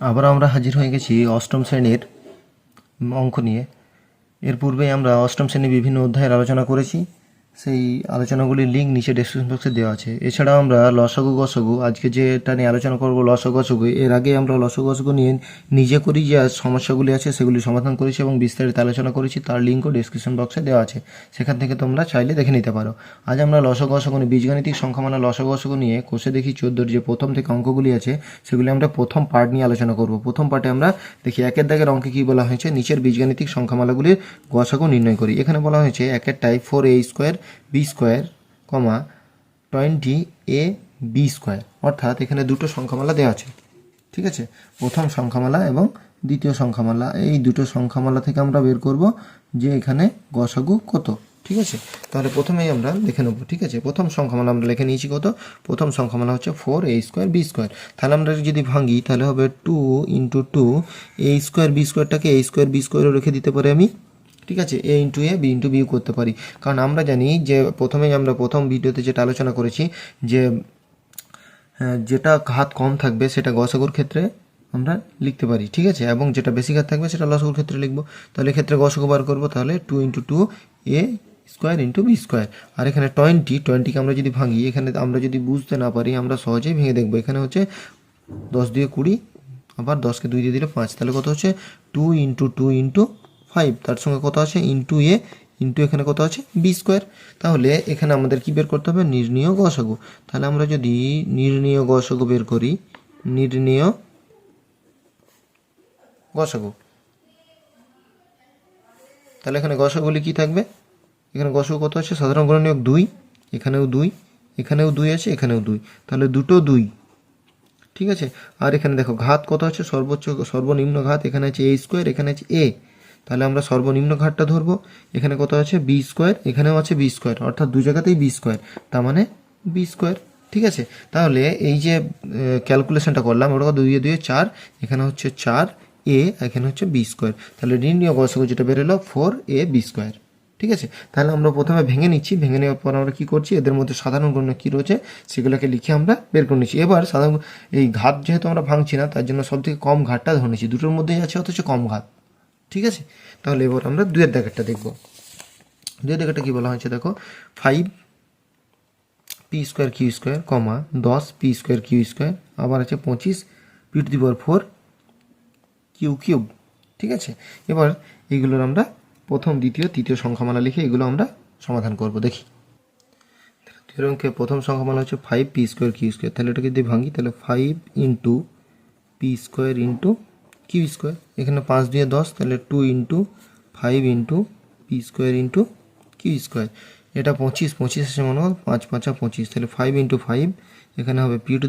আবার আমরা হাজির হয়ে গেছি অষ্টম শ্রেণীর অঙ্ক নিয়ে। এর পূর্বে আমরা অষ্টম শ্রেণীর বিভিন্ন অধ্যায়ের আলোচনা করেছি। সেই আলোচনাগুলির লিঙ্ক নিচে ডেসক্রিপশন বক্সে দেওয়া আছে। এছাড়াও আমরা লসাগু গসাগু, আজকে যেটা নিয়ে আলোচনা করব লসাগু গসাগু, এর আগে আমরা লসাগু গসাগু নিয়ে নিজে করি যে সমস্যাগুলি আছে সেগুলি সমাধান করেছি এবং বিস্তারিত আলোচনা করেছি। তার লিঙ্কও ডেসক্রিপশন বক্সে দেওয়া আছে, সেখান থেকে তোমরা চাইলে দেখে নিতে পারো। আজ আমরা লসাগু গসাগু নিয়ে বীজগাণিতিক সংখ্যামালা লসাগু গসাগু নিয়ে কোষে দেখি 14 যে প্রথম থেকে অঙ্কগুলি আছে সেগুলি আমরা প্রথম পার্ট নিয়ে আলোচনা করব। প্রথম পার্টে আমরা দেখি একের দাগের অঙ্কে কী বলা হয়েছে, নিচের বীজগাণিতিক সংখ্যামালাগুলির গসাগু নির্ণয় করি। এখানে বলা হয়েছে একের টাইপ 4a² b² কমা 20ab², অর্থাৎ এখানে দুটো সংখ্যামালা দেওয়া আছে। ঠিক আছে, প্রথম সংখ্যামালা এবং দ্বিতীয় সংখ্যামালা, এই দুটো সংখ্যামালা থেকে আমরা বের করব যে এখানে গসাগু কত। ঠিক আছে, তাহলে প্রথমেই আমরা দেখে নেব। ঠিক আছে, প্রথম সংখ্যামালা আমরা লিখে নিয়েছি কত। প্রথম সংখ্যামালা হচ্ছে 4a² b²। তাহলে আমরা যদি ভাঙি তাহলে হবে 2 × 2 a² b²টাকে a² b² রেখে দিতে পারি আমি। ঠিক আছে, a × a b × b করতে পারি, কারণ আমরা জানি যে প্রথমেই আমরা প্রথম ভিডিওতে যেটা আলোচনা করেছি যে যেটা ঘাত কম থাকবে সেটা গসাগুর ক্ষেত্রে আমরা লিখতে পারি। ঠিক আছে, এবং যেটা বেশি ঘাত থাকবে সেটা লসাগুর ক্ষেত্রে লিখবো। তাহলে এক্ষেত্রে গসাগু বার করবো, তাহলে 2 × 2 a² × b²। আর এখানে 20কে আমরা যদি ভাঙি, এখানে আমরা যদি বুঝতে না পারি আমরা সহজেই ভেঙে দেখবো। এখানে হচ্ছে 10 দিয়ে 20, আবার 10কে 2 দিয়ে দিলে 5, তাহলে কত হচ্ছে 2 × 2 × 5, তার সঙ্গে কত আছে ইন্টু এ ইন্টু এখানে কত আছে b²। তাহলে এখানে আমাদের কি বের করতে হবে, নির্ণেয় গসাগু। তাহলে আমরা যদি নির্ণেয় গসাগু বের করি, নির্ণেয় গসাগু, তাহলে এখানে গসাগুলি কি থাকবে, এখানে গসাগু কত আছে, সাধারণ গুণনীয়ক 2, এখানেও 2, এখানেও 2 আছে, এখানেও 2, তাহলে দুটো 2। ঠিক আছে, আর এখানে দেখো ঘাত কত আছে, সর্বনিম্ন ঘাত এখানে আছে a², এখানে আছে a, তাহলে আমরা সর্বনিম্ন ঘাতটা ধরবো। এখানে কত আছে b², এখানেও আছে b², অর্থাৎ দু জায়গাতেই b², তার মানে b²। ঠিক আছে, তাহলে এই যে ক্যালকুলেশনটা করলাম, ওটা 2 × 2 = 4, এখানে হচ্ছে 4a, এখানে হচ্ছে b², তাহলে নির্ণেয় গসাগু যেটা বেরোলো 4ab²। ঠিক আছে, তাহলে আমরা প্রথমে ভেঙে নিচ্ছি। ভেঙে নেওয়ার পর আমরা কী করছি, এদের মধ্যে সাধারণ গুণনীয়ক কী রয়েছে সেগুলোকে লিখে আমরা বের করে নিচ্ছি। এবার সাধারণ এই ঘাত যেহেতু আমরা ভাঙছি না, তার জন্য সবথেকে কম ঘাতটা ধরে নিচ্ছি, দুটোর মধ্যেই আছে অথচ কম ঘাত। ঠিক আছে, তাহলে এবার আমরা 2-এর দাগেরটা দেখব। 2-এর দাগেরটা কী বলা হয়েছে দেখো, 5p² q² কমা 10p² q², আবার আছে 25p⁴ q³ ঠিক আছে, এবার এইগুলোর আমরা প্রথম, দ্বিতীয়, তৃতীয় সংখ্যামালা লিখে এগুলো আমরা সমাধান করব। দেখি অঙ্কে প্রথম সংখ্যামালা হচ্ছে 5p² q², তাহলে এটাকে যদি ভাঙি তাহলে 5 × p² × q², এখানে 5 দিয়ে 10, তাহলে 2 × 5 × p² × q², এটা 25 আছে মনে হয়, 5 × 5 = 25, তাহলে 5 × 5, এখানে হবে p⁴ ×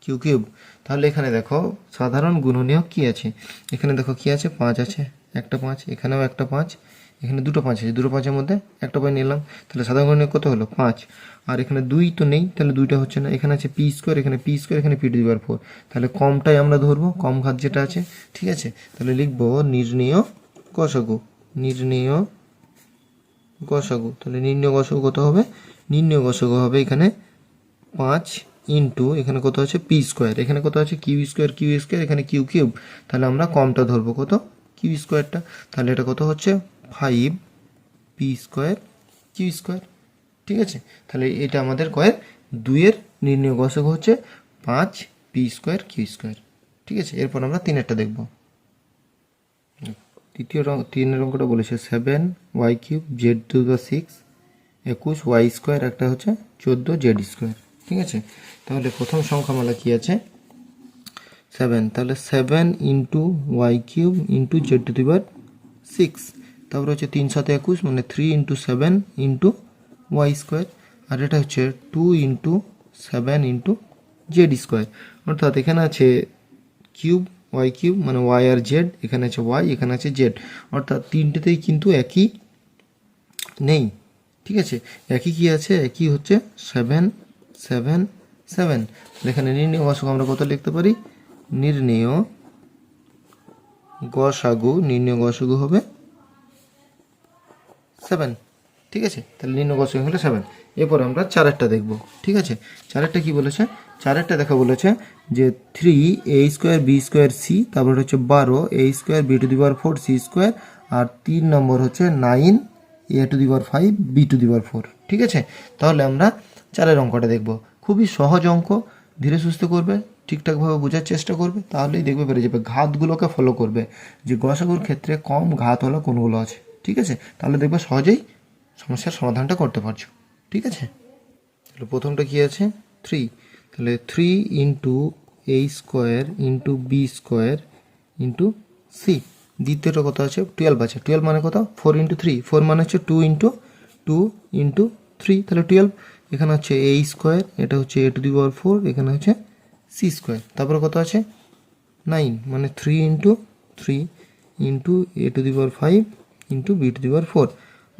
q³। তাহলে এখানে দেখো সাধারণ গুণনীয়ক কি আছে, এখানে দেখো কি আছে, 5 আছে, একটা 5, এখানেও একটা 5, এখানে দুটো 5 আছে, দুটো 5-এর মধ্যে একটা 5 নিলাম, তাহলে সাধারণ গুণনীয়ক কত হলো 5। আর এখানে 2 তো নেই, তাহলে 2টা হচ্ছে না, এখানে আছে p², এখানে p², এখানে p⁴, তাহলে কমটাই আমরা ধরবো, কম ঘাত যেটা আছে। ঠিক আছে, তাহলে লিখবো নির্ণেয় গসাগু, নির্ণেয় গসাগু। তাহলে নির্ণেয় গসাগু কত হবে, নির্ণেয় গসাগু হবে এখানে 5 ইন্টু এখানে কত আছে p², এখানে কত আছে q², এখানে q³, তাহলে আমরা কমটা ধরবো কত q²টা, তাহলে এটা কত হচ্ছে 5p² q²। ঠিক আছে, তাহলে এটা আমাদের কয়ের 2-এর নির্ণেয় গসাগু হচ্ছে 5p² q²। ঠিক আছে, এরপর আমরা 3-এরটা দেখব। তিনের অঙ্কটা বলেছে 7y³ z⁻6 21y², একটা হচ্ছে 14z²। ঠিক আছে, তাহলে প্রথম সংখ্যামালা কি আছে 7, তাহলে 7 × y³ × z⁻6, তারপরে হচ্ছে 3 × 7 = 21, মানে 3 × 7 × y², আর এটা হচ্ছে 2 × 7 × z², অর্থাৎ এখানে আছে y³ মানে y আর z, এখানে আছে y, এখানে আছে z, অর্থাৎ তিনটেতেই কিন্তু একই নেই। ঠিক আছে, একই কি আছে, একই হচ্ছে 7 7 7, এখানে নির্ণেয় গসাগু আমরা কত লিখতে পারি, নির্ণেয় গসাগু হবে 7। ঠিক আছে, তাহলে নিম্ন গসাগু হলো 7। এরপর আমরা চারেরটা দেখব। ঠিক আছে, চারেরটা কি বলেছে, চারেরটা দেখা বলেছে যে 3a²b²c, তারপর হচ্ছে 12a² b⁴c², আর 3 নম্বর হচ্ছে 9a⁵ b⁴। ঠিক আছে, তাহলে আমরা চারের অঙ্কটা দেখব। খুবই সহজ অঙ্ক, ধীরে সুস্থে করবে, ঠিকঠাকভাবে বোঝার চেষ্টা করবে, তাহলেই দেখবে পেরে যাবে। ঘাতগুলোকে ফলো করবে যে গসাগুর ক্ষেত্রে কম ঘাত হলো কোনগুলো আছে। ঠিক আছে, তাহলে দেখবে সহজেই সমস্যার সমাধানটা করতে পারছো। ঠিক আছে, তাহলে প্রথমটা কি আছে 3, তাহলে 3 into a² into b² into c। দ্বিতীয়টা কত আছে 12 আছে, 12 মানে কত 4 ইন্টু 3, 4 মানে হচ্ছে 2 ইন্টু 3, তাহলে 12। এখানে হচ্ছে a², এটা হচ্ছে a⁴, এখানে হচ্ছে c², তারপরে কত আছে 9, মানে 3 into 3 into a⁵ into b⁴,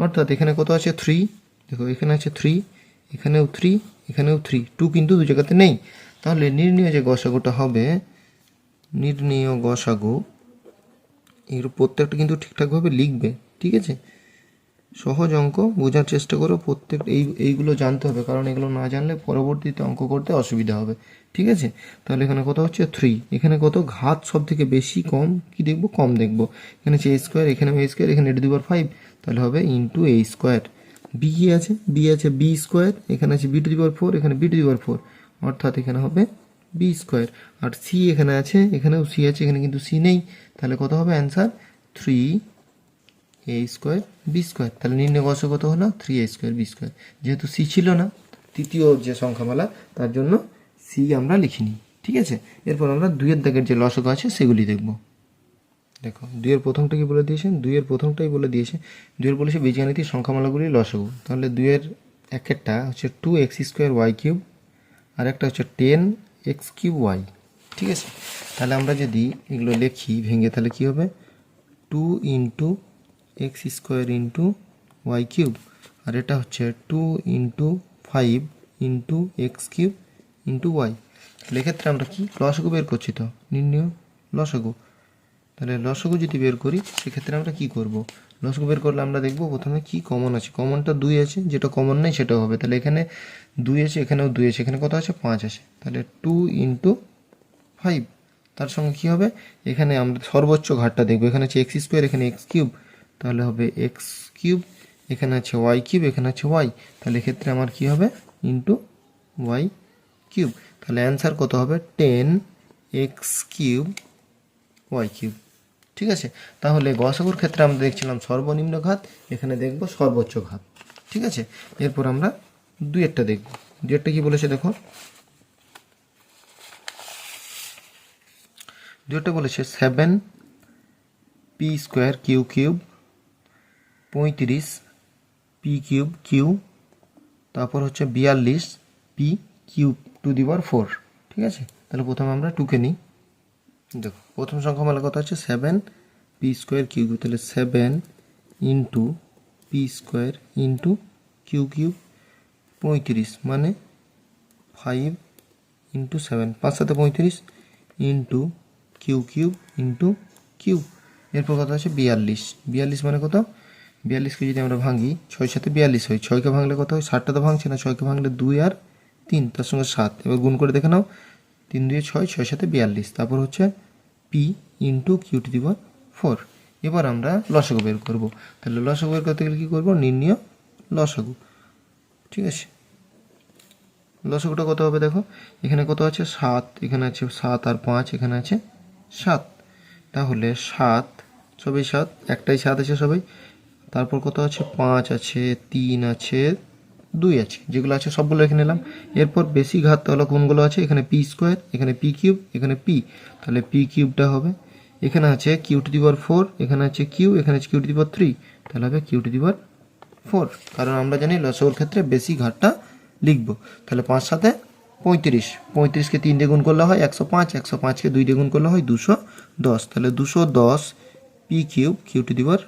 অর্থাৎ এখানে কত আছে 3, দেখো এখানে আছে 3, এখানেও 3, এখানেও 3, 2 কিন্তু দু জায়গাতে নেই। তাহলে নির্ণয় যে গসাগুটা হবে, নির্ণয় গসাগু, এগুলো প্রত্যেকটা কিন্তু ঠিকঠাকভাবে লিখবে। ঠিক আছে, সহজ অঙ্ক, বোঝার চেষ্টা করো। এইগুলো জানতে হবে, কারণ এগুলো না জানলে পরবর্তীতে অঙ্ক করতে অসুবিধা হবে। ঠিক আছে, তাহলে এখানে কত হচ্ছে 3, এখানে কত ঘাত সব থেকে বেশি কম কি দেখবো, কম দেখবো। এখানে হচ্ছে a², এখানে a², এখানে a⁵, তাহলে হবে ইন্টু a²। বি কি আছে, বি আছে b², এখানে আছে b⁴, এখানে b⁴, অর্থাৎ এখানে হবে b²। আর সি এখানে আছে, এখানেও সি আছে, এখানে কিন্তু সি নেই, তাহলে কত হবে অ্যান্সার 3a² b²। তাহলে নির্ণয় গসাগু কত হলো 3a² b²। যেহেতু সি ছিল না তৃতীয় যে সংখ্যামালা, তার জন্য সি আমরা লিখিনি। ঠিক আছে, এরপর আমরা 2-এর দাগের যে লসাগু আছে সেগুলি দেখব। দেখো 2-এর প্রথমটা কি বলে দিয়েছে, 2-এর প্রথমটাই বলে দিয়েছে, 2-এর বলেছে বীজগাণিতিক সংখ্যামালাগুলি লসাগু। তাহলে 2-এর একটা হচ্ছে 2x² y³ আর একটা হচ্ছে 10x³ y। ঠিক আছে, তাহলে আমরা যদি এগুলো লিখি ভেঙে, তাহলে কি হবে 2 ইন্টু x² ইন্টু y³ আর এটা হচ্ছে 2 into 5 into x³ into y। তাহলে এক্ষেত্রে আমরা কি লসাগু বের করছি, তো নির্ণয় লসাগু। তাহলে লসাগু যদি বের করি সেক্ষেত্রে আমরা কি করব, লসাগু বের করলে আমরা দেখব প্রথমে কি কমন আছে। কমনটা 2 আছে, যেটা কমন নেই সেটাও হবে। তাহলে এখানে 2 আছে, এখানেও 2 আছে, এখানে কত আছে 5 আছে, তাহলে 2 ইন্টু 5। তার সঙ্গে কি হবে, এখানে আমরা সর্বোচ্চ ঘাতটা দেখবো, এখানে আছে x², এখানে x³, তাহলে হবে x³, এখানে আছে y³, এখানে আছে y, তাহলে এক্ষেত্রে আমার কি হবে ইন্টু y³। তাহলে অ্যান্সার কত হবে 10x³ y³। ঠিক আছে, তাহলে গসাগুর ক্ষেত্রে আমরা দেখছিলাম সর্বনিম্ন ঘাত, এখানে দেখব সর্বোচ্চ ঘাত। ঠিক আছে, এরপর আমরা 2-এরটা দেখব। 2-এরটা কি বলেছে দেখো, 2-এরটা বলেছে 7p² q³, 35p³ তারপর হচ্ছে 42p³ ঠিক আছে, তাহলে প্রথমে আমরা 2কে নিই। দেখো প্রথম সংখ্যামালা কত আছে 7p² q³, তাহলে 7 ইন্টু p² ইন্টু q³ 35 মানে 5 into 7, 5 7 35 into q³ into q। এরপর কত আছে 42, 42 মানে কত, 42কে যদি আমরা ভাঙি 6 সাথে 42 হয়, 6কে ভাঙলে কত হয়, 60টা তো ভাঙছে না, 6কে ভাঙলে 2 আর 3, তার সঙ্গে 7, এবার গুণ করে দেখে নাও 3 2 6, 6 সাথে 42, তারপর হচ্ছে p ইন্টু q⁴। এবার আমরা লসাগু বের করব। তাহলে লসাগু বের করতে গেলে কী করবো, নির্ণয় লসাগু। ঠিক আছে, লসাগুটা কত হবে দেখো, এখানে কত আছে 7, এখানে আছে 7 আর 5, এখানে আছে 7, তাহলে 7 সবই 7, একটাই 7 আছে সবাই। তারপর কত আছে 5 আছে, 3 আছে, 2 আছে, যেগুলো আছে সবগুলো এখানে নিলাম। এরপর বেশি ঘাত তাহলে কোনগুলো আছে, এখানে p², এখানে p³, এখানে p, তাহলে p³ হবে। এখানে আছে q⁴, এখানে আছে q, এখানে আছে q⁴, তাহলে হবে q⁴, কারণ আমরা জানি লসাগুর ক্ষেত্রে বেশি ঘাতটা লিখব। তাহলে 5 সাথে 35, 35কে 3 দিয়ে গুণ করলে হয় 105, 105কে 2 দিয়ে গুণ করলে হয় 210, তাহলে 210 p³ q⁴,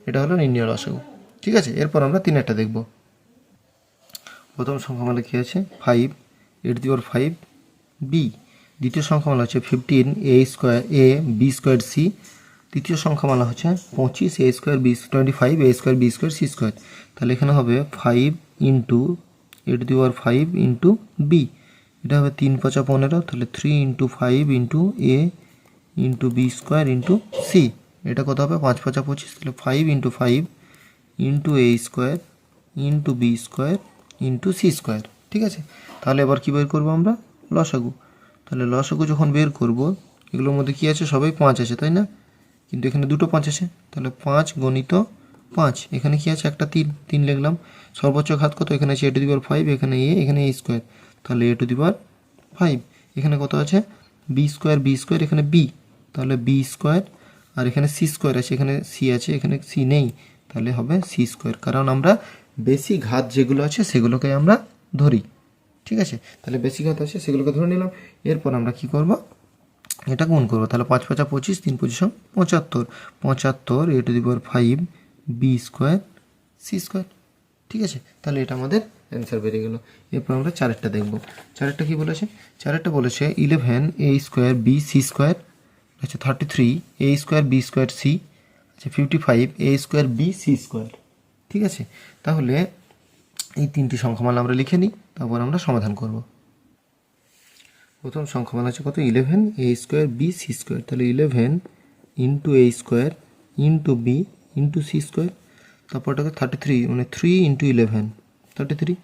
এটা হলো নির্ণয় লসাগু। ঠিক আছে, এরপর আমরা 3-এরটা দেখব। প্রথম সংখ্যামালা কি আছে 5 a⁵b, দ্বিতীয় সংখ্যামালা হচ্ছে 15 a b² c, তৃতীয় সংখ্যামালা হচ্ছে 25 a square B 25 a square B square C square. তাহলে এখানে হবে 5 into A to the power 5 into B, এটা হবে 3 5 15, তাহলে 3 into 5 into A into B square into C, এটা কত হবে 5 5 25, তাহলে 5 into 5 into A square into B square into C square. ঠিক আছে, তাহলে এবার কী বের করবো আমরা? লসাগু। তাহলে লসাগু যখন বের করব, এগুলোর মধ্যে কী আছে? সবাই 5 আছে, তাই না? কিন্তু এখানে দুটো 5 আছে, তাহলে 5 গণিত 5, এখানে কি আছে? একটা 3, 3 লিখলাম। সর্বোচ্চ ঘাত কত? এখানে আছে এ টু দি পাওয়ার 5, এখানে এখানে এ স্কোয়ার, তাহলে এ টু দি পাওয়ার 5। এখানে কত আছে? বি স্কোয়ার, এখানে বি, তাহলে বি স্কোয়ার, আর এখানে সি স্কোয়ার আছে, এখানে সি আছে, এখানে সি নেই, তাহলে হবে সি স্কোয়ার। কারণ আমরা বেশি ঘাত যেগুলো আছে সেগুলোকে আমরা ধরি। ঠিক আছে, তাহলে বেশি ঘাত আছে সেগুলোকে ধরে নিলাম। এরপর আমরা কি করব? এটা গুণ করবো। তাহলে 5 5 25, 3 25 75, 75 A to the power 5 B square C square. ঠিক আছে, তাহলে এটা আমাদের অ্যান্সার বেরিয়ে গেল। এরপর আমরা চারেরটা দেখব। চারেরটা কি বলেছে? চারেরটা বলেছে 11 A square B C square, আচ্ছা 33 এ স্কোয়ার বি স্কোয়ার সি, আচ্ছা 55 এ স্কোয়ার বি সি স্কোয়ার। ঠিক আছে, তাহলে এই তিনটি সংখ্যামালা আমরা লিখে নিই, তারপর আমরা সমাধান করব। প্রথম সংখ্যামালা আছে কত? 11 A square B C square, তাহলে 11 into A square into B into C square, তারপরটাকে 33 মানে 3 into 11 33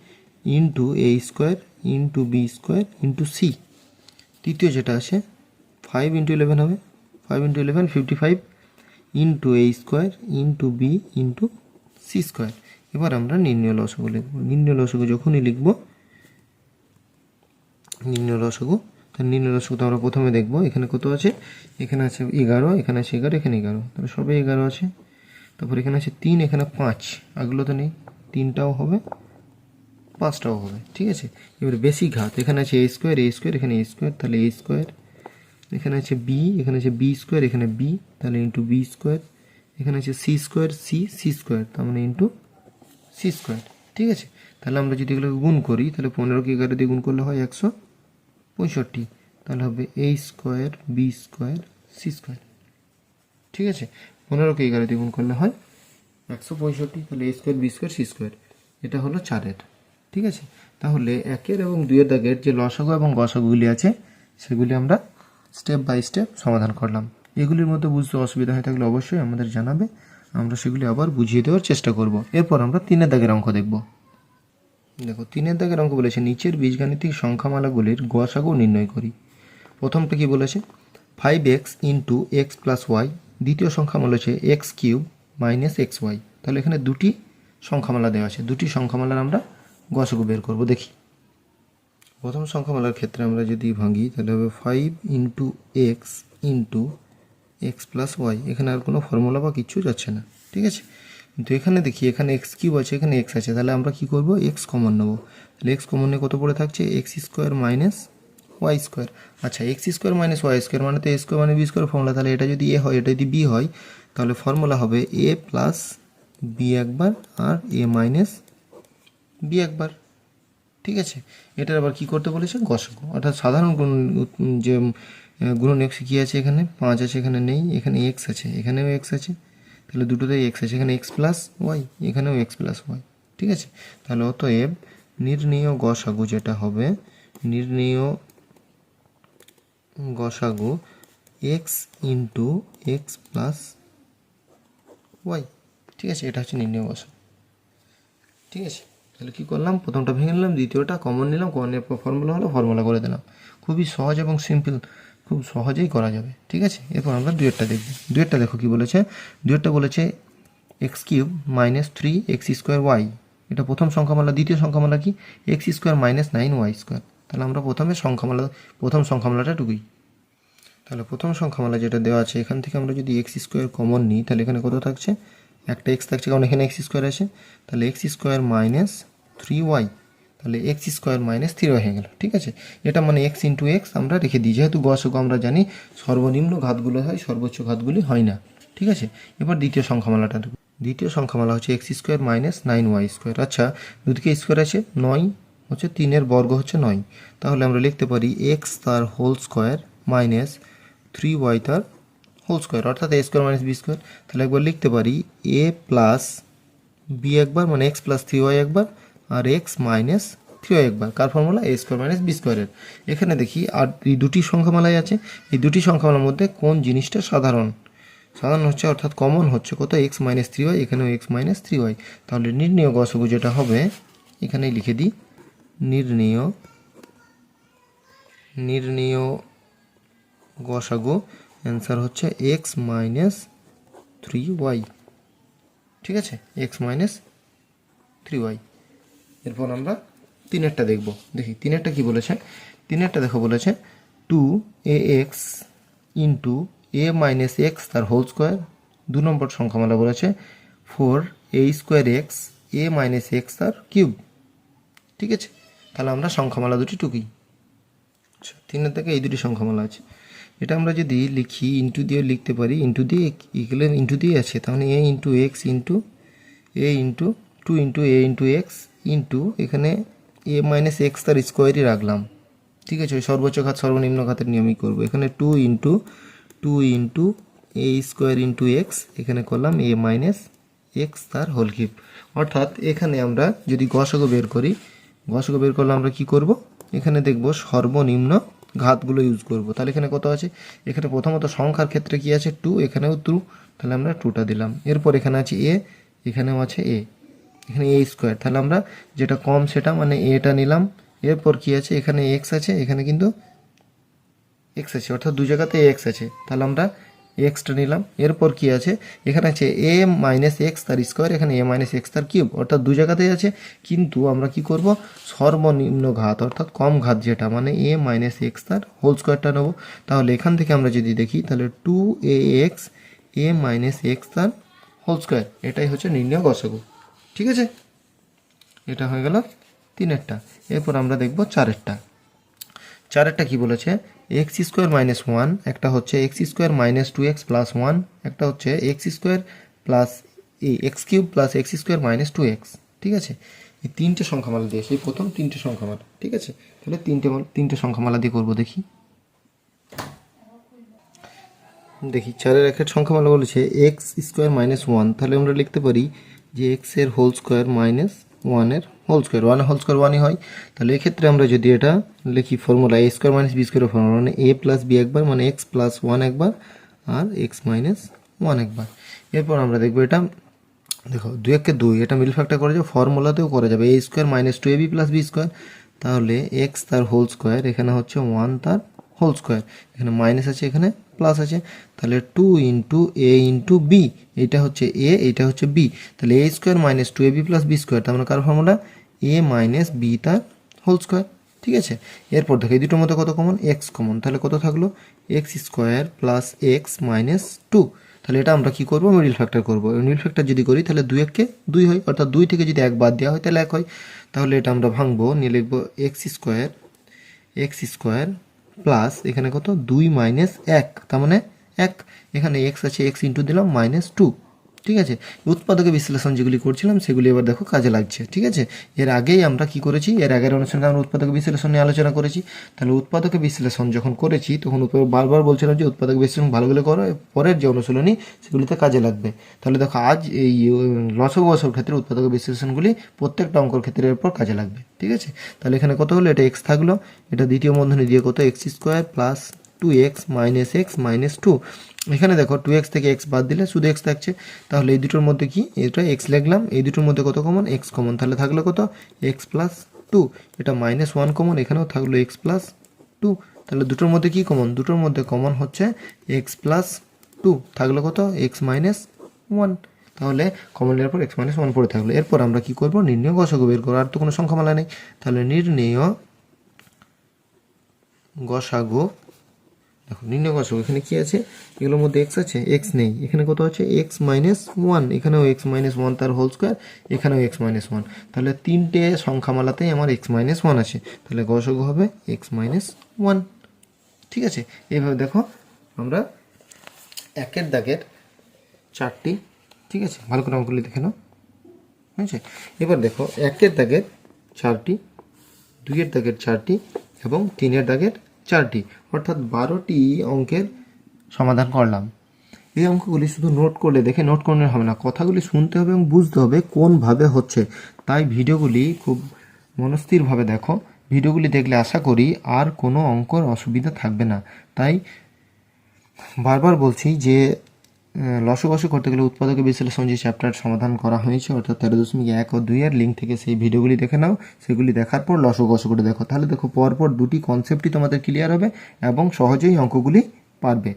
into A square into B square into C. তৃতীয় যেটা আছে 5 ইন্টু 11 হবে, 5 into 11 55 into A square into B into C square. এবার আমরা নির্ণয় লসাগু লিখব। নির্ণয় লসাগু যখনই লিখব, নির্ণয় লসাগু, তাহলে নির্ণয় লসাগুতে আমরা প্রথমে দেখব এখানে কত আছে। এখানে আছে 11, এখানে আছে 11, এখানে 11, তাহলে সবে 11 আছে। তারপর এখানে আছে 3, এখানে 5, আগগুলো তো নেই, 3টাও হবে 5টাও হবে। ঠিক আছে, এবার বেশি ঘাত, এখানে আছে এ স্কোয়ার, এখানে এ স্কোয়ার, তাহলে এ স্কোয়ার, এখানে আছে বি, এখানে আছে বি স্কোয়ার, এখানে বি, তাহলে ইন্টু বি স্কোয়ার, এখানে আছে সি স্কোয়ার, সি স্কোয়ার, তার মানে ইন্টু সি স্কোয়ার। ঠিক আছে, তাহলে আমরা যদি এগুলোকে গুণ করি, তাহলে 15কে 11 দিয়ে গুণ করলে হয় 165, তাহলে হবে A square B square C square. ঠিক আছে, 15কে 11 দিয়ে গুণ করলে হয় 165, তাহলে A square B square C square. এটা হলো চারের। ঠিক আছে, তাহলে 1 এবং 2 দাগের যে লসাগু এবং গসাগুগুলি আছে সেগুলি আমরা স্টেপ বাই স্টেপ সমাধান করলাম। এগুলির মধ্যে বুঝতে অসুবিধা হয়ে থাকলে অবশ্যই আমাদের জানাবে, আমরা সেগুলি আবার বুঝিয়ে দেওয়ার চেষ্টা করব। এরপর আমরা 3 দাগের অঙ্ক দেখব। দেখো 3 দাগের অঙ্ক বলেছে নিচের বীজগাণিতিক সংখ্যামালাগুলির গসাগু নির্ণয় করি। প্রথমটা কি বলেছে? 5x into X plus Y. দ্বিতীয় সংখ্যা বলেছে X cube minus X Y. তাহলে এখানে দুটি সংখ্যামালা দেওয়া আছে, দুটি সংখ্যামালার আমরা গসাগু বের করব। দেখি, প্রথম সংখ্যামালার ক্ষেত্রে আমরা যদি ভাঙি তাহলে হবে 5 ইন্টু এক্স প্লাস ওয়াই। এখানে আর কোনো ফর্মুলা বা কিচ্ছু যাচ্ছে না। ঠিক আছে, কিন্তু এখানে দেখি এখানে এক্স কিউব আছে, এখানে এক্স আছে, তাহলে আমরা কি করব? এক্স কমন নেব। তাহলে এক্স কমন নিয়ে কত পড়ে থাকছে? X square minus Y square. আচ্ছা, X square minus Y square মানে তো এ স্কোয়ার মানে বি স্কোয়ার ফর্মুলা, তাহলে এটা যদি এ হয়, এটা যদি বি হয়, তাহলে ফর্মুলা হবে এ প্লাস বি একবার আর এ মাইনাস বি একবার। ঠিক আছে, এটার আবার কী করতে বলেছে? গসাগু, অর্থাৎ সাধারণ যে গুণন এক্স কী আছে? এখানে 5 আছে, এখানে নেই, এখানে এক্স আছে, এখানেও এক্স আছে, তাহলে দুটোতেই এক্স আছে, এখানে এক্স প্লাস ওয়াই, এখানেও এক্স প্লাস ওয়াই। ঠিক আছে, তাহলে অতএব নির্ণেয় গসাগু যেটা হবে, নির্ণেয় গসাগু X into X plus Y. ঠিক আছে, এটা হচ্ছে নির্ণেয় গসাগু। ঠিক আছে, তাহলে কী করলাম? প্রথমটা ভেঙে নিলাম, দ্বিতীয়টা কমন নিলাম, কমনের ফর্মুলা হলো ফর্মুলা করে দিলাম। খুবই সহজ এবং সিম্পল, খুব সহজেই করা যাবে। ঠিক আছে, এরপর আমরা দুয়েরটা দেখব। দুয়েরটা দেখো কী বলেছে। দুয়েরটা বলেছে X cube minus 3 X square Y. এটা প্রথম সংখ্যামালা। দ্বিতীয় সংখ্যামালা কি? X square minus 9 Y square. তাহলে আমরা প্রথম সংখ্যামালাটা টুকুই। তাহলে প্রথম সংখ্যামালা যেটা দেওয়া আছে, এখান থেকে আমরা যদি এক্স স্কোয়ার কমন নিই, তাহলে এখানে কত থাকছে? একটা এক্স থাকছে, কারণ এখানে এক্স স্কোয়ার আছে, তাহলে এক্স স্কোয়ার মাইনাস 3y, তাহলে এক্স স্কোয়ার মাইনাস 3y হয়ে গেল। ঠিক আছে, এটা মানে এক্স ইন্টু এক্স আমরা রেখে দিই, যেহেতু গসাগু আমরা জানি সর্বনিম্ন ঘাতগুলো হয়, সর্বোচ্চ ঘাতগুলি হয় না। ঠিক আছে, এবার দ্বিতীয় সংখ্যামালাটা। দ্বিতীয় সংখ্যামালা হচ্ছে X square minus 9y square. আচ্ছা, দুদিকে স্কোয়ার আছে, 9 হচ্ছে 3-এর বর্গ হচ্ছে 9, তাহলে আমরা লিখতে পারি এক্স তার হোল স্কোয়ার মাইনাস 3y তার হোল স্কোয়ার অর্থাৎ এ স্কোয়ার মাইনাস বি স্কোয়ার। তাহলে একবার লিখতে পারি এ প্লাস বি একবার মানে এক্স প্লাস থ্রি ওয়াই একবার আর এক্স মাইনাস থ্রি ওয়াই একবার। কার ফর্মুলা? এ স্কোয়ার মাইনাস বি স্কোয়ারের। এখানে দেখি আর এই দুটি সংখ্যামালাই আছে, এই দুটি সংখ্যামালার মধ্যে কোন জিনিসটা সাধারণ হচ্ছে অর্থাৎ কমন হচ্ছে কত? এক্স মাইনাস থ্রি ওয়াই, এখানেও এক্স মাইনাস থ্রি ওয়াই। তাহলে নির্ণেয় গসগু যেটা হবে এখানেই লিখে দিই, নির্ণেয় গসাগু অ্যান্সার হচ্ছে এক্স মাইনাস থ্রি ওয়াই। ঠিক আছে, এক্স মাইনাস থ্রি ওয়াই। এরপর আমরা তিনেরটা দেখব। দেখি তিনেরটা কি বলেছে। তিনেরটা দেখো বলেছে টু এ এক্স ইন্টু এ মাইনাস এক্স তার হোল স্কোয়ার। 2 নম্বর সংখ্যামালা বলেছে ফোর এ স্কোয়ার এক্স এ মাইনাস এক্স তার কিউব। ঠিক আছে, তাহলে আমরা সংখ্যামালা দুটি টুকি। আচ্ছা, তিনের থেকে এই দুটি সংখ্যামালা আছে। এটা আমরা যদি লিখি ইন্টু দিয়ে লিখতে পারি, ইন্টু দিয়ে ইকুয়াল ইন্টু দিয়ে আছে, তাহলে এ into x into A into two into A into x into এখানে এ মাইনাস এক্স তার স্কোয়ারই রাখলাম। ঠিক আছে, ওই সর্বোচ্চ ঘাত সর্বনিম্ন ঘাতের নিয়মই করবো। এখানে two into A square into x, এখানে করলাম এ মাইনাস এক্স তার হোল কিউব। অর্থাৎ এখানে আমরা যদি গসাগু বের করি, গসাগু বের করলে আমরা কি করব? এখানে দেখব সর্বনিম্ন ঘাতগুলো ইউজ করব। তাহলে এখানে কত আছে? এখানে প্রথমত সংখ্যার ক্ষেত্রে কি আছে? টু, এখানেও টু, তাহলে আমরা টুটা দিলাম। এরপর এখানে আছে এ, এখানেও আছে এ, এখানে এ স্কোয়ার, তাহলে আমরা যেটা কম সেটা মানে এটা নিলাম। এরপর কি আছে? এখানে এক্স আছে, এখানে কিন্তু এক্স আছে, অর্থাৎ দু জায়গাতে এক্স আছে, তাহলে আমরা এক্সটা নিলাম। এরপর কি আছে? এখানে আছে এ মাইনাস এক্স তার স্কোয়ার, এখানে এ মাইনাস এক্স তার কিউব, অর্থাৎ দু জায়গাতেই আছে। কিন্তু আমরা কি করব? সর্বনিম্ন ঘাত অর্থাৎ কম ঘাত যেটা মানে এ মাইনাস এক্স তার হোল স্কোয়ারটা নেব। তাহলে এখান থেকে আমরা যদি দেখি তাহলে টু এ এক্স এ মাইনাস এক্স তার হোল স্কোয়ার, এটাই হচ্ছে নির্ণেয় গসাগু। ঠিক আছে, এটা হয়ে গেল তিনেরটা। এরপর আমরা দেখব চারেরটা। চারেরটা কি বলেছে? এক্স স্কোয়ার মাইনাস ওয়ান, একটা হচ্ছে X square minus two X plus one, একটা হচ্ছে X square plus X cube plus X square minus two X. ঠিক আছে, এই তিনটে সংখ্যামালা দিয়ে সেই প্রথম তিনটে সংখ্যামালা। ঠিক আছে, তাহলে তিনটে সংখ্যামালা দিয়ে করবো। দেখি চারের একের সংখ্যামালা বলেছে এক্স স্কোয়ার মাইনাস ওয়ান, তাহলে আমরা লিখতে পারি যে এক্স এর হোল স্কোয়ার মাইনাস ওয়ানের হোল স্কোয়ার, ওয়ানের হোল স্কোয়ার ওয়ানই হয়। তাহলে এক্ষেত্রে আমরা যদি এটা লিখি ফর্মুলা এ স্কোয়ার মাইনাস বি স্কোয়ারের ফর্মুলা মানে এ প্লাস বি একবার মানে এক্স প্লাস ওয়ান একবার আর এক্স মাইনাস ওয়ান একবার। এরপর আমরা দেখবো এটা, দেখো দুই একে দুই, এটা মিডল ফ্যাক্টর করা যাবে, ফর্মুলাতেও করা যাবে। এ square minus two A B plus B square, তাহলে এক্স তার হোল স্কোয়ার, এখানে হচ্ছে ওয়ান তার হোল স্কোয়ার, এখানে মাইনাস আছে এখানে প্লাস আছে, তাহলে two into A into B, এইটা হচ্ছে এ এইটা হচ্ছে বি, তাহলে A square minus two A B plus B square, তার মানে কার ফর্মুলা? এ মাইনাস বি তার হোল স্কোয়ার। ঠিক আছে, এরপর দেখো এই দুটোর মধ্যে কত কমন? এক্স কমন, তাহলে কত থাকলো? X square plus X minus two. তাহলে এটা আমরা কি করব? মিডল ফ্যাক্টর করব। মিডল ফ্যাক্টর যদি করি তাহলে দুই এককে দুই হয়, অর্থাৎ দুই থেকে যদি এক বাদ দেওয়া হয় তাহলে এক হয়। তাহলে এটা আমরা ভাঙবো, নিয়ে লিখবো এক্স স্কোয়ার প্লাস এখানে কত? দুই মাইনাস এক, তার মানে এক, এখানে এক্স আছে এক্স ইন্টু দিলাম মাইনাস টু। ঠিক আছে, উৎপাদকে বিশ্লেষণ যেগুলি করছিলাম সেগুলি এবার দেখো কাজে লাগছে। ঠিক আছে, এর আগেই আমরা কি করেছি? এর আগের অনুষ্ঠানে আমরা উৎপাদক বিশ্লেষণ নিয়ে আলোচনা করেছি। তাহলে উৎপাদকে বিশ্লেষণ যখন করেছি তখন বারবার বলছিলাম যে উৎপাদক বিশ্লেষণ ভালো করে করো, পরের যে অনুশীলনী সেগুলিতে কাজে লাগবে। তাহলে দেখো আজ এই লসক গসক ক্ষেত্রে উৎপাদক বিশ্লেষণগুলি প্রত্যেকটা অঙ্কর ক্ষেত্রে এরপর কাজে লাগবে। ঠিক আছে, তাহলে এখানে কত হলো? এটা এক্স থাকলো, এটা দ্বিতীয় বন্ধনী দিয়ে কত? X square plus two X minus two. এখানে দেখো টু এক্স থেকে এক্স বাদ দিলে শুধু এক্স থাকছে, তাহলে এই দুটোর মধ্যে কি? এটা এক্স লিখলাম, এই দুটোর মধ্যে কত কমন? এক্স কমন, তাহলে থাকলো কত? X plus two. এটা মাইনাস ওয়ান কমন, এখানেও থাকলো এক্স প্লাস টু। তাহলে দুটোর মধ্যে কি কমন? দুটোর মধ্যে কমন হচ্ছে এক্স প্লাস টু, থাকলো কত? X minus one. তাহলে কমন নেওয়ার পর এক্স মাইনাস ওয়ান পড়ে থাকলো। এরপর আমরা কি করবো? নির্ণেয় গসাগু বের করবো, আর তো কোনো সংখ্যামালা নেই। তাহলে নির্ণেয় গসাগু, দেখো নির্ণয় গসাগু এখানে কি আছে? এগুলোর মধ্যে এক্স আছে? এক্স নেই, এখানে কত আছে? এক্স মাইনাস ওয়ান, এখানেও এক্স মাইনাস ওয়ান তার হোল স্কোয়ার, এখানেও এক্স মাইনাস ওয়ান। তাহলে তিনটে সংখ্যামালাতেই আমার এক্স মাইনাস ওয়ান আছে, তাহলে গসাগু হবে এক্স মাইনাস ওয়ান। ঠিক আছে, এইভাবে দেখো আমরা একের দাগের চারটি, ঠিক আছে, ভালো করে অঙ্কগুলি দেখে নাও। হয়েছে, এবার দেখো একের দাগের চারটি, দুইয়ের দাগের চারটি এবং তিনের দাগের চারটি, অর্থাৎ 12টি অঙ্কের সমাধান করলাম। এই অঙ্কগুলি শুধু নোট করলে দেখে নোট করলে হবে না, কথাগুলি শুনতে হবে এবং বুঝতে হবে কোনভাবে হচ্ছে। তাই ভিডিওগুলি খুব মনস্থিরভাবে দেখো। ভিডিওগুলি দেখলে আশা করি আর কোনো অঙ্কর অসুবিধা থাকবে না। তাই বারবার বলছি যে লসগসু করতে গেলে উৎপাদকের বিশ্লেষণ যে চ্যাপ্টার সমাধান করা হয়েছে অর্থাৎ 13.1 ও 2 এর লিঙ্ক থেকে সেই ভিডিওগুলি দেখে নাও। সেগুলি দেখার পর লসগসু করে দেখো, তাহলে দেখো পরপর দুটি কনসেপ্টই তোমাদের ক্লিয়ার হবে এবং সহজেই অঙ্কগুলি পারবে।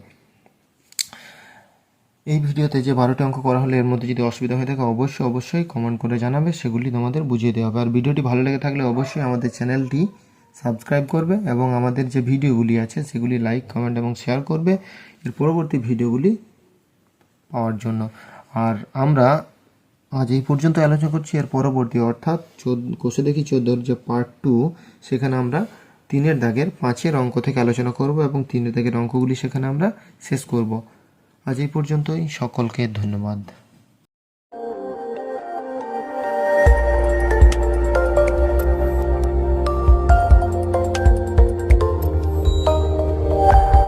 এই ভিডিওতে যে 12টি অঙ্ক করা হলে এর মধ্যে যদি অসুবিধা হয়ে থাকে অবশ্যই কমেন্ট করে জানাবে, সেগুলি তোমাদের বুঝিয়ে দেওয়া হবে। আর ভিডিওটি ভালো লেগে থাকলে অবশ্যই আমাদের চ্যানেলটি সাবস্ক্রাইব করবে এবং আমাদের যে ভিডিওগুলি আছে সেগুলি লাইক, কমেন্ট এবং শেয়ার করবে এর পরবর্তী ভিডিওগুলি পাওয়ার জন্য। আর আমরা আজ এই পর্যন্ত আলোচনা করছি, এর পরবর্তী অর্থাৎ কোষে দেখি 14 যে পার্ট 2, সেখানে আমরা 3-এর দাগের 5-এর অঙ্ক থেকে আলোচনা করব এবং 3-এর দাগের অঙ্কগুলি সেখানে আমরা শেষ করব। আজ এই পর্যন্তই, সকলকে ধন্যবাদ।